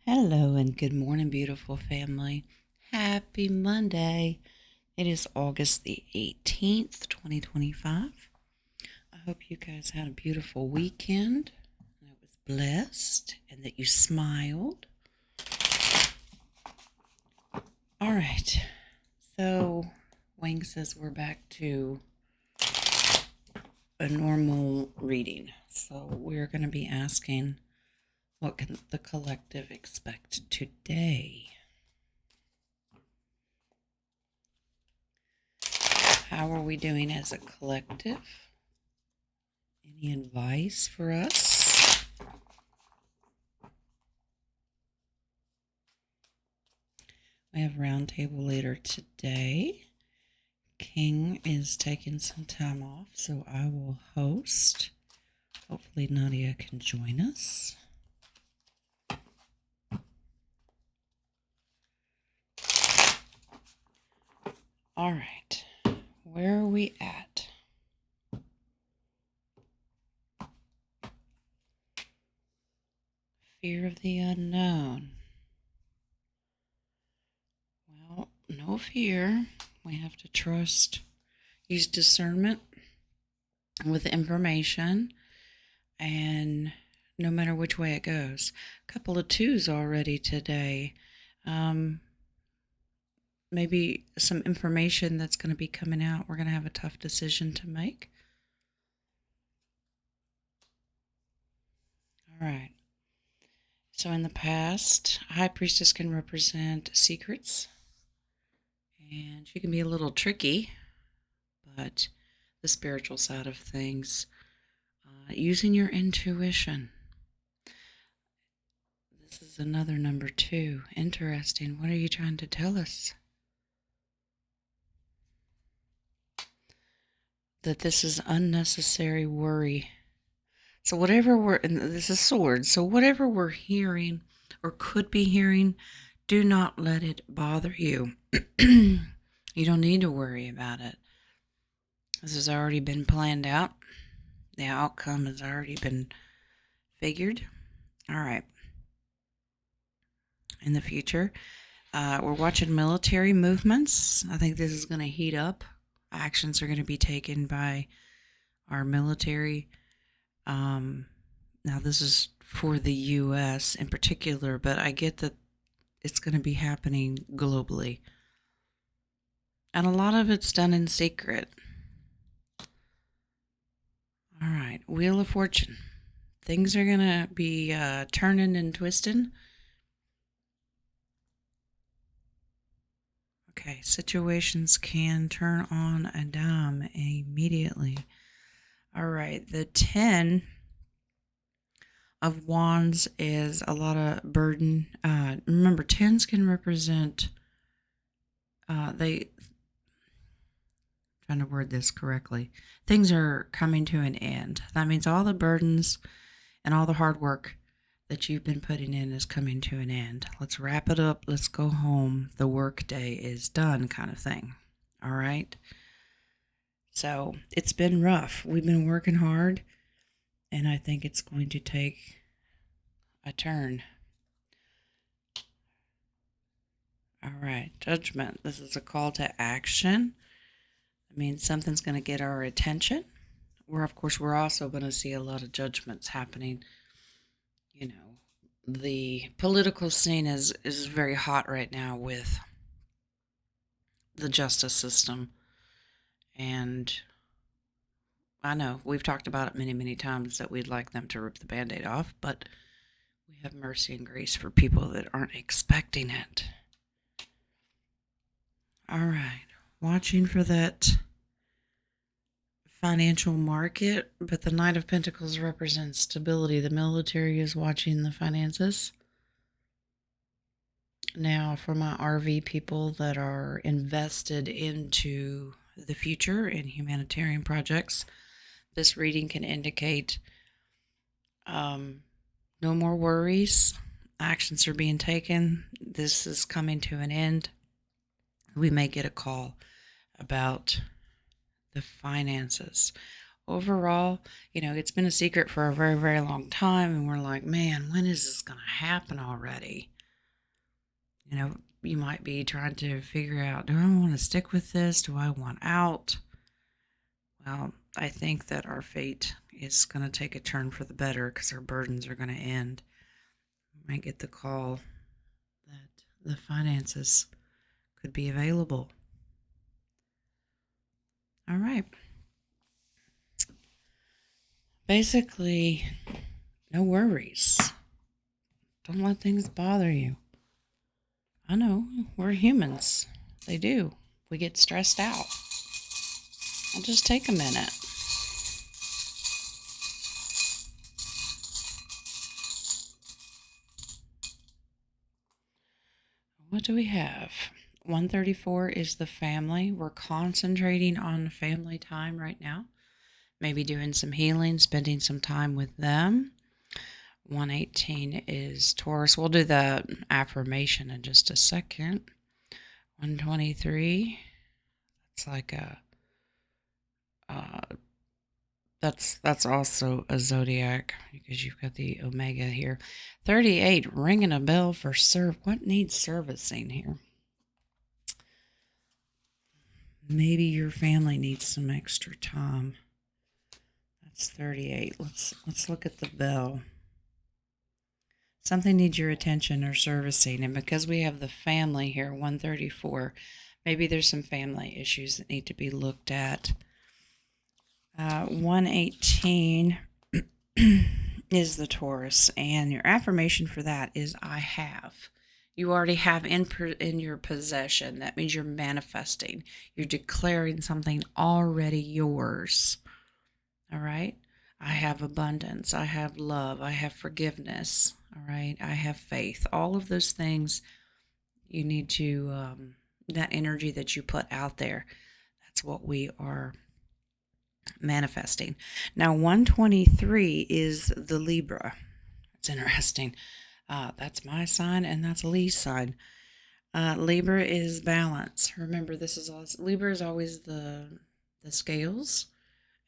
Hello and good morning, beautiful family. Happy Monday. It is August the 18th, 2025. I hope you guys had a beautiful weekend and it was blessed and that you smiled. All right. So, Wang says we're back to a normal reading. So, we're going to be asking, what can the collective expect today? How are we doing as a collective? Any advice for us? We have roundtable later today. King is taking some time off, so I will host. Hopefully Nadia can join us. All right, where are we at? Fear of the unknown. Well, no fear. We have to trust, use discernment with information, and no matter which way it goes. A couple of twos already today. Maybe some information that's going to be coming out. We're going to have a tough decision to make. All right. So in the past, High Priestess can represent secrets, and she can be a little tricky, but the spiritual side of things, using your intuition. This is another number 2. Interesting. What are you trying to tell us? That this is unnecessary worry. So whatever and this is swords, so whatever we're hearing or could be hearing, do not let it bother you. You don't need to worry about it. This has already been planned out. The outcome has already been figured. All right. In the future, we're watching military movements. I think this is going to heat up. Actions are going to be taken by our military. Now this is for the U.S. in particular, but I get that it's going to be happening globally. And a lot of it's done in secret. All right, Wheel of Fortune. Things are going to be turning and twisting. Okay, situations can turn on a dime immediately. All right, the 10 of Wands is a lot of burden. Remember, 10s can represent, trying to word this correctly, things are coming to an end. That means all the burdens and all the hard work that you've been putting in is coming to an end. Let's wrap it up. Let's go home. The work day is done, kind of thing. All right. So it's been rough. We've been working hard, and I think it's going to take a turn. All right. Judgment. This is a call to action. I mean, something's going to get our attention. Of course, we're also going to see a lot of judgments happening. You know, the political scene is very hot right now with the justice system. And I know we've talked about it many, many times that we'd like them to rip the Band-Aid off, but we have mercy and grace for people that aren't expecting it. All right. Watching for that financial market, but the Knight of Pentacles represents stability. The military is watching the finances. Now, for my RV people that are invested into the future in humanitarian projects, this reading can indicate no more worries. Actions are being taken. This is coming to an end. We may get a call about the finances. overall, it's been a secret for a very, very long time. And we're like, man, when is this going to happen already? You might be trying to figure out, do I want to stick with this? Do I want out? Well, I think that our fate is going to take a turn for the better because our burdens are going to end. We might get the call that the finances could be available. All right. Basically, no worries. Don't let things bother you. I know, we're humans. They do. We get stressed out. I'll just take a minute. What do we have? 134 is the family. We're concentrating on family time right now. Maybe doing some healing, spending some time with them. 118 is Taurus. We'll do the affirmation in just a second. 123, it's like that's also a zodiac because you've got the Omega here. 38, ringing a bell for what needs servicing here? Maybe your family needs some extra time. That's 38. Let's look at the bell. Something needs your attention or servicing, and because we have the family here, 134, maybe there's some family issues that need to be looked at. 118 is the Taurus, and your affirmation for that is I have. You already have in your possession. That means you're manifesting. You're declaring something already yours. All right? I have abundance. I have love. I have forgiveness. All right? I have faith. All of those things you need to, that energy that you put out there, that's what we are manifesting. Now, 123 is the Libra. It's interesting. That's my sign, and that's Lee's sign. Libra is balance. Remember, Libra is always the scales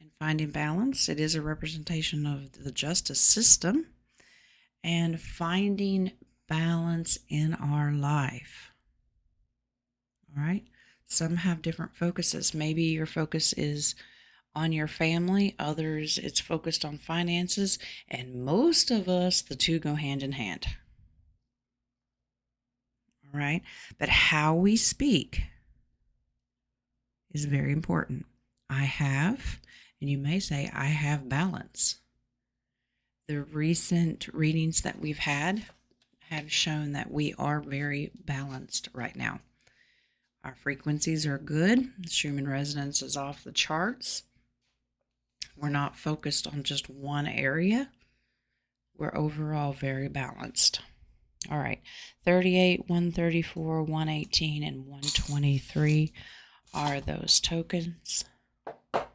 and finding balance. It is a representation of the justice system and finding balance in our life. All right. Some have different focuses. Maybe your focus is on your family, others it's focused on finances, and most of us, the two go hand in hand. All right, but how we speak is very important. I have, and you may say, I have balance. The recent readings that we've had have shown that we are very balanced right now. Our frequencies are good. Schumann resonance is off the charts. We're not focused on just one area. We're overall very balanced. All right, 38, 134, 118, and 123 are those tokens. Let's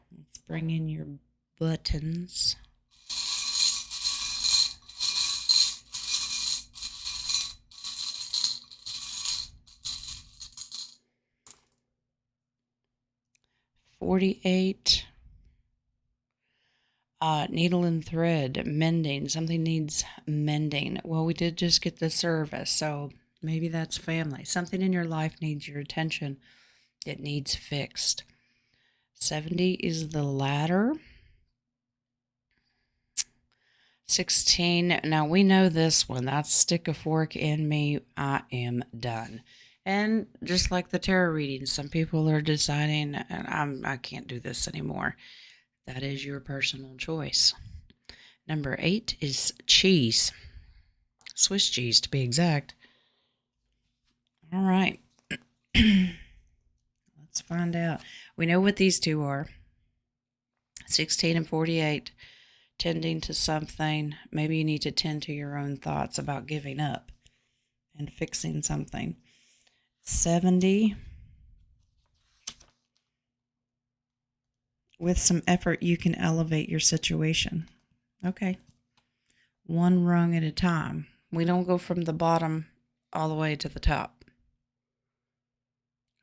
bring in your buttons. $48. Needle and thread, mending. Something needs mending. Well, we did just get the service, so maybe that's family. Something in your life needs your attention. It needs fixed. 70 is the ladder. 16. Now we know this one. That's stick a fork in me. I am done. And just like the tarot reading, some people are deciding, I can't do this anymore. That is your personal choice. Number 8 is cheese. Swiss cheese, to be exact. All right. Let's find out. We know what these two are. 16 and 48. Tending to something. Maybe you need to tend to your own thoughts about giving up and fixing something. 70. With some effort, you can elevate your situation. Okay. One rung at a time. We don't go from the bottom all the way to the top.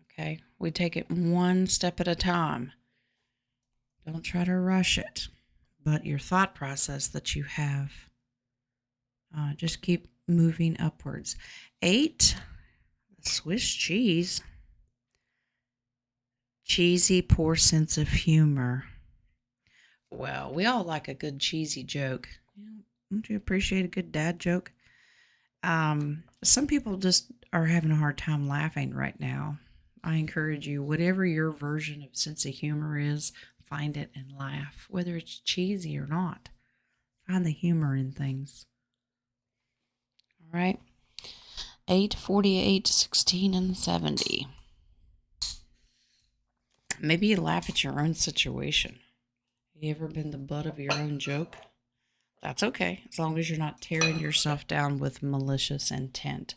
Okay. We take it one step at a time. Don't try to rush it. But your thought process that you have, just keep moving upwards. 8, Swiss cheese. Cheesy, poor sense of humor. Well, we all like a good cheesy joke. Don't you appreciate a good dad joke? Some people just are having a hard time laughing right now. I encourage you, whatever your version of sense of humor is, find it and laugh, whether it's cheesy or not. Find the humor in things. All right. 8, 48, 16, and 70. Maybe you laugh at your own situation. You ever been the butt of your own joke? That's okay, as long as you're not tearing yourself down with malicious intent.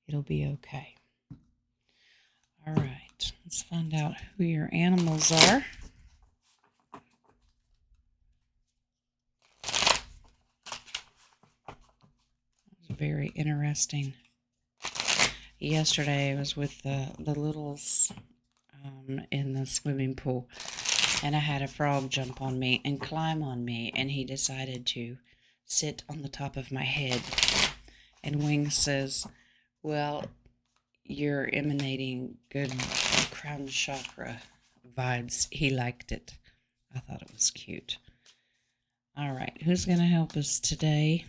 It'll be okay. All right, let's find out who your animals are. Very interesting. Yesterday I was with the littles in the swimming pool, and I had a frog jump on me and climb on me, and he decided to sit on the top of my head. And Wings says, well, you're emanating good crown chakra vibes. He liked it. I thought it was cute. All right, who's going to help us today?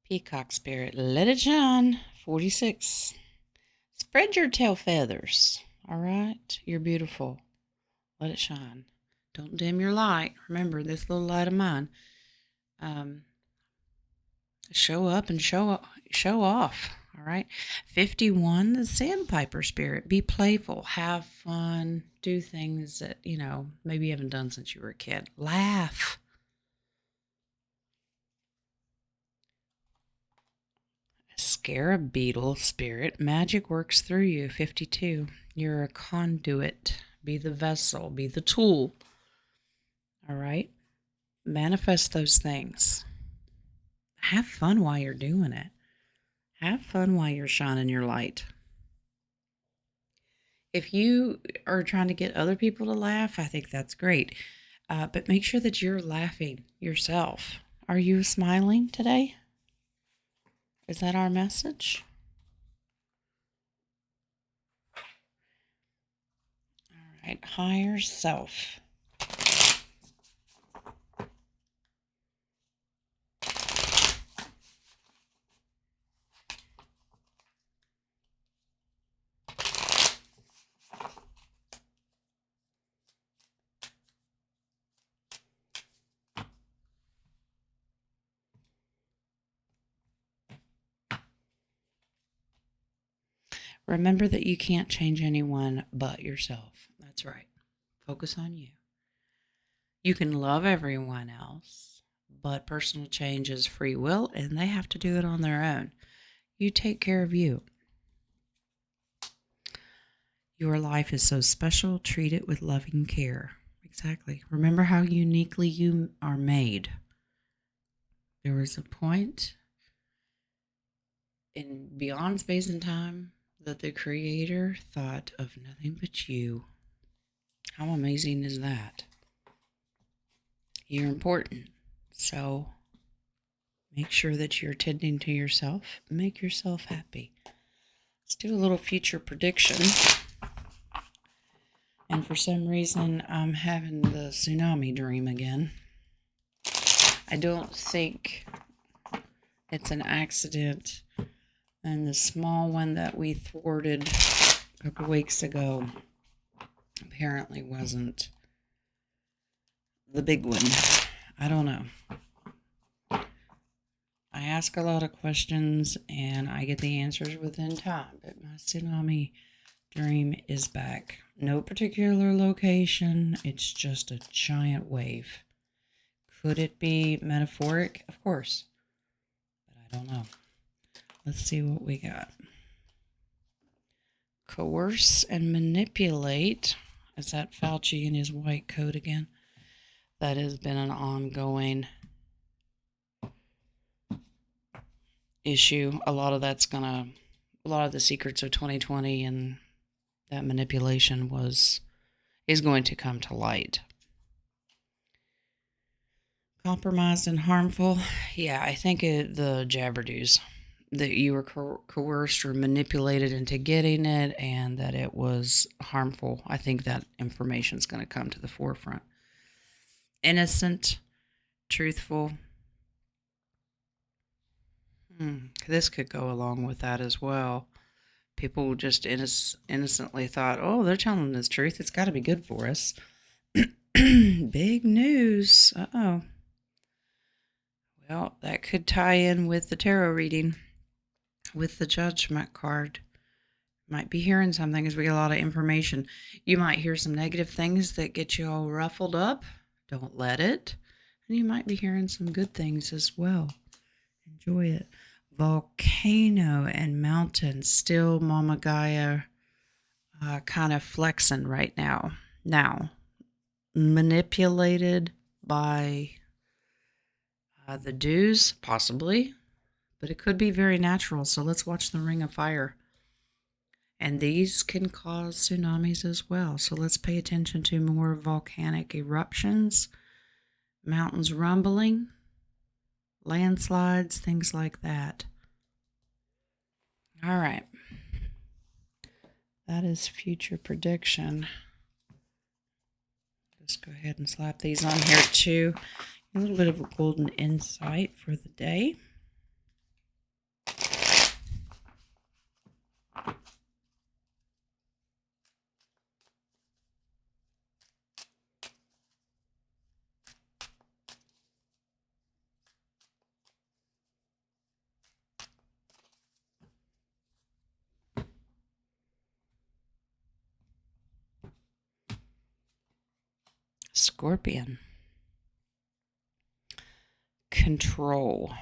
Peacock Spirit, let it shine. 46. Spread your tail feathers. All right, you're beautiful. Let it shine. Don't dim your light. Remember, this little light of mine. Show up and show off. All right. 51, the Sandpiper Spirit. Be playful. Have fun. Do things that, maybe you haven't done since you were a kid. Laugh. Scarab Beetle Spirit. Magic works through you. 52. You're a conduit. Be the vessel. Be the tool. All right. Manifest those things. Have fun while you're doing it. Have fun while you're shining your light. If you are trying to get other people to laugh, I think that's great. But make sure that you're laughing yourself. Are you smiling today? Is that our message? All right, higher self. Remember that you can't change anyone but yourself. That's right. Focus on you. You can love everyone else, but personal change is free will, and they have to do it on their own. You take care of you. Your life is so special. Treat it with loving care. Exactly. Remember how uniquely you are made. There was a point in beyond space and time that the Creator thought of nothing but you. How amazing is that? You're important. So make sure that you're tending to yourself. Make yourself happy. Let's do a little future prediction. And for some reason, I'm having the tsunami dream again. I don't think it's an accident. And the small one that we thwarted a couple weeks ago apparently wasn't the big one. I don't know. I ask a lot of questions and I get the answers within time, but my tsunami dream is back. No particular location. It's just a giant wave. Could it be metaphoric? Of course. But I don't know. Let's see what we got. Coerce and manipulate. Is that Fauci in his white coat again? That has been an ongoing issue. A lot of the secrets of 2020 and that manipulation is going to come to light. Compromised and harmful. Yeah, I think the jabberdoos, that you were coerced or manipulated into getting it, and that it was harmful. I think that information is going to come to the forefront. Innocent, truthful. This could go along with that as well. People just innocently thought, oh, they're telling us the truth. It's got to be good for us. Big news. Uh-oh. Well, that could tie in with the tarot reading, with the judgment card. Might be hearing something as we get a lot of information. You might hear some negative things that get you all ruffled up. Don't let it. And you might be hearing some good things as well. Enjoy it. Volcano and mountain. Still Mama Gaia kind of flexing right now. Now, manipulated by the dews, possibly. But it could be very natural. So let's watch the Ring of Fire. And these can cause tsunamis as well. So let's pay attention to more volcanic eruptions, mountains rumbling, landslides, things like that. All right. That is future prediction. Just go ahead and slap these on here too. A little bit of a golden insight for the day. Scorpion. Control.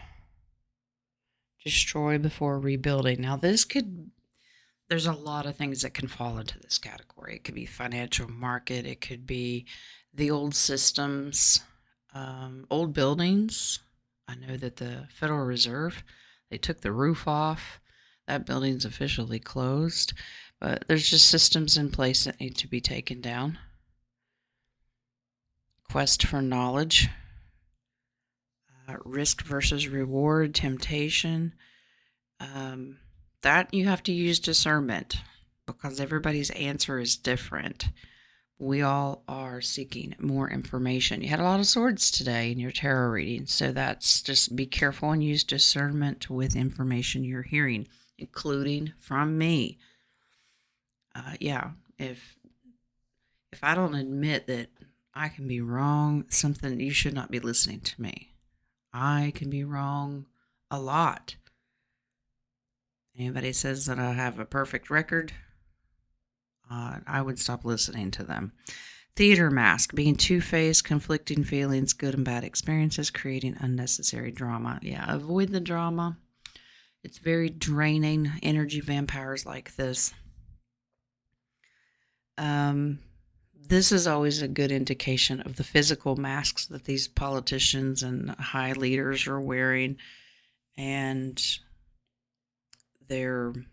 Destroy before rebuilding. Now there's a lot of things that can fall into this category. It could be financial market. It could be the old systems, old buildings. I know that the Federal Reserve, they took the roof off. That building's officially closed. But there's just systems in place that need to be taken down. Quest for knowledge. Risk versus reward, temptation. That you have to use discernment because everybody's answer is different. We all are seeking more information. You had a lot of swords today in your tarot reading, so that's just be careful and use discernment with information you're hearing, including from me. If I don't admit that I can be wrong, something, you should not be listening to me. I can be wrong a lot. Anybody says that I have a perfect record, I would stop listening to them. Theater mask, being two-faced, conflicting feelings, good and bad experiences, creating unnecessary drama. Yeah, avoid the drama. It's very draining. Energy vampires like this. This is always a good indication of the physical masks that these politicians and high leaders are wearing. And they're, what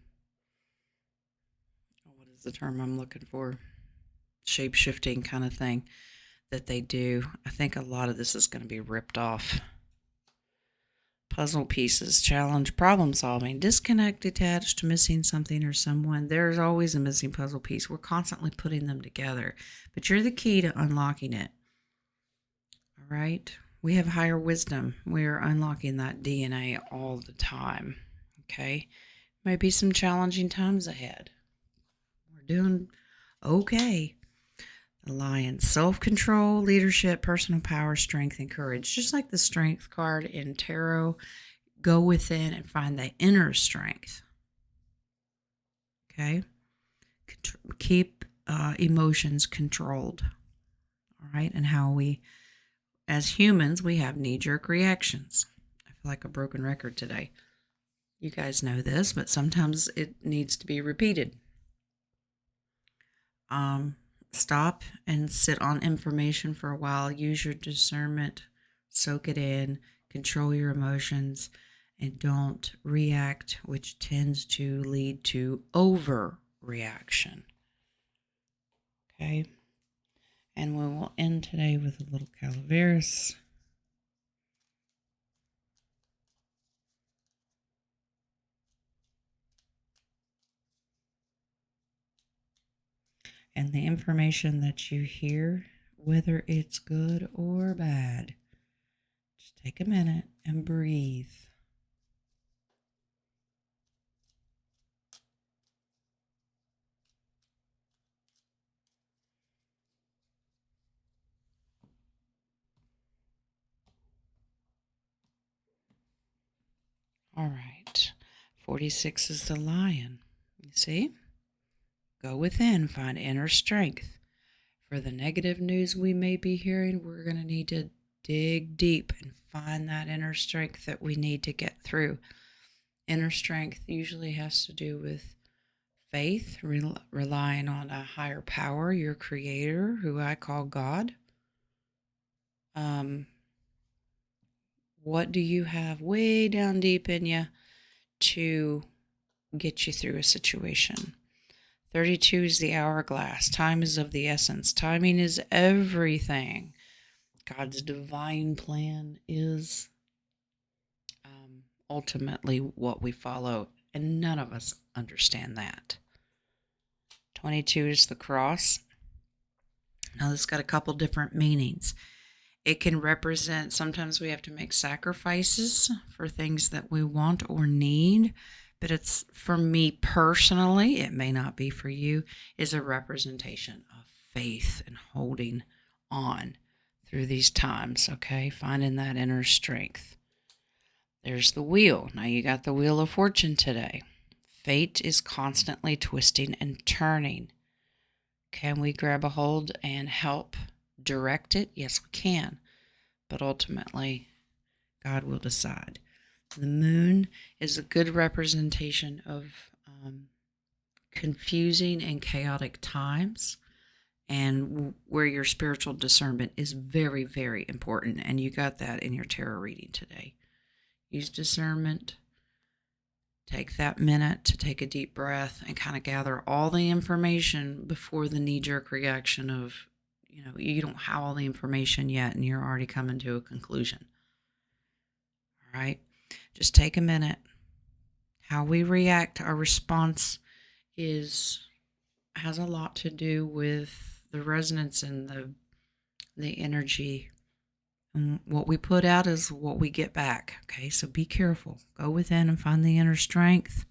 is the term I'm looking for? Shape-shifting kind of thing that they do. I think a lot of this is going to be ripped off. Puzzle pieces, challenge, problem solving, disconnect, detached, missing something or someone. There's always a missing puzzle piece. We're constantly putting them together, but you're the key to unlocking it. All right. We have higher wisdom. We're unlocking that DNA all the time. Okay. Maybe some challenging times ahead. We're doing okay. The Lion, self-control, leadership, personal power, strength, and courage. Just like the strength card in tarot, go within and find the inner strength. Okay? Keep emotions controlled. All right? And how we, as humans, we have knee-jerk reactions. I feel like a broken record today. You guys know this, but sometimes it needs to be repeated. Stop and sit on information for a while. Use your discernment. Soak it in. Control your emotions. and don't react, which tends to lead to overreaction. Okay. And we will end today with a little Calaveras. And the information that you hear, whether it's good or bad, just take a minute and breathe. All right. 46 is the Lion. You see? Go within, find inner strength. For the negative news we may be hearing, we're going to need to dig deep and find that inner strength that we need to get through. Inner strength usually has to do with faith, relying on a higher power, your creator, who I call God. What do you have way down deep in you to get you through a situation? 32 is the hourglass. Time is of the essence. Timing is everything. God's divine plan is ultimately what we follow, and none of us understand that. 22 is the cross. Now, this has got a couple different meanings. It can represent, sometimes we have to make sacrifices for things that we want or need, but it's, for me personally, it may not be for you, is a representation of faith and holding on through these times, okay? Finding that inner strength. There's the wheel. Now you got the wheel of fortune today. Fate is constantly twisting and turning. Can we grab a hold and help direct it? Yes, we can. But ultimately, God will decide. The moon is a good representation of confusing and chaotic times, and where your spiritual discernment is very, very important. And you got that in your tarot reading today. Use discernment. Take that minute to take a deep breath and kind of gather all the information before the knee-jerk reaction of, you don't have all the information yet and you're already coming to a conclusion. All right? Just take a minute. How we react, our response has a lot to do with the resonance and the energy. And what we put out is what we get back. Okay, so be careful. Go within and find the inner strength.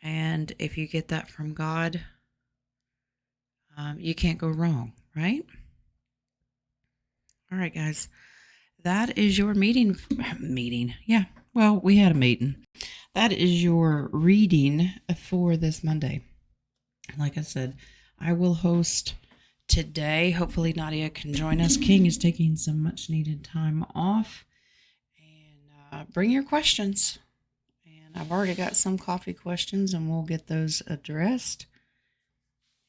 And if you get that from God, you can't go wrong, right? All right, guys. That is your meeting. Yeah, well, we had a meeting. That is your reading for this Monday. Like I said, I will host today. Hopefully Nadia can join us. King is taking some much needed time off. And bring your questions. And I've already got some coffee questions, and we'll get those addressed.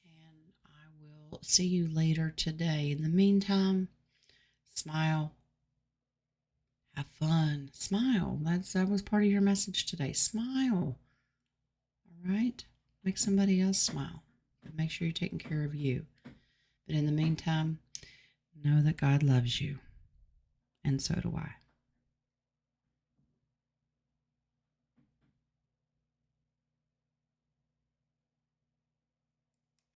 And I will see you later today. In the meantime, smile. Have fun. Smile. That was part of your message today. Smile. All right? Make somebody else smile. But make sure you're taking care of you. But in the meantime, know that God loves you. And so do I.